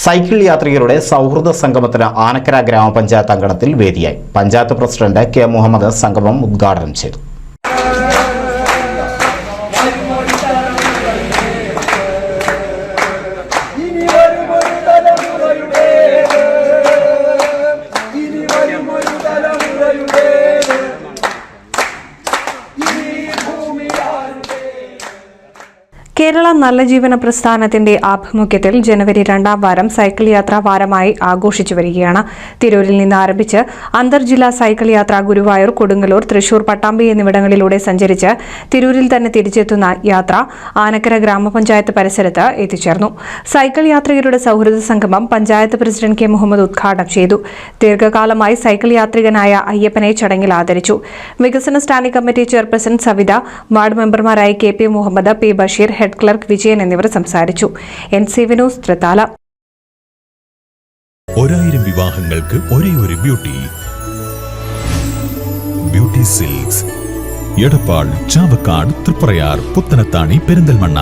Cycle യാത്രികരുടെ സൗഹൃദ സംഗമത്തിന് ആനക്കര ഗ്രാമപഞ്ചായത്ത് അങ്കണത്തിൽ വേദിയായി. പഞ്ചായത്ത് പ്രസിഡന്റ് കെ മുഹമ്മദ് സംഗമം ഉദ്ഘാടനം ചെയ്തു. കേരള നല്ല ജീവന പ്രസ്ഥാനത്തിന്റെ ആഭിമുഖ്യത്തിൽ ജനുവരി 2-ാം വാരം സൈക്കിൾ യാത്രാ വാരമായി ആഘോഷിച്ചു വരികയാണ്. തിരൂരിൽ നിന്ന് ആരംഭിച്ച് അന്തർജില്ലാ സൈക്കിൾ യാത്ര ഗുരുവായൂർ, കൊടുങ്ങല്ലൂർ, തൃശൂർ, പട്ടാമ്പി എന്നിവിടങ്ങളിലൂടെ സഞ്ചരിച്ച് തിരൂരിൽ തന്നെ തിരിച്ചെത്തുന്ന യാത്ര ആനക്കര ഗ്രാമപഞ്ചായത്ത് പരിസരത്ത് എത്തിച്ചേർന്നു. സൈക്കിൾ യാത്രികരുടെ സൗഹൃദ സംഗമം പഞ്ചായത്ത് പ്രസിഡന്റ് കെ മുഹമ്മദ് ഉദ്ഘാടനം ചെയ്തു. ദീർഘകാലമായി സൈക്കിൾ യാത്രികനായ അയ്യപ്പനെ ചടങ്ങിൽ ആദരിച്ചു. വികസന standing committee chairperson Savitha, ward മെമ്പർമാരായ K P Muhammad, P Basheer, head clerk Vijayan എന്നിവർ സംസാരിച്ചു. NC വിനോസ്, തൃത്താല. 1000 വിവാഹങ്ങൾക്ക് ഒരേ ഒരു ബ്യൂട്ടി സിൽക്സ്, എടപ്പാൾ, ചാവക്കാട്, തൃപ്രയാർ, പുത്തനത്താണി, പെരിന്തൽമണ്ണ.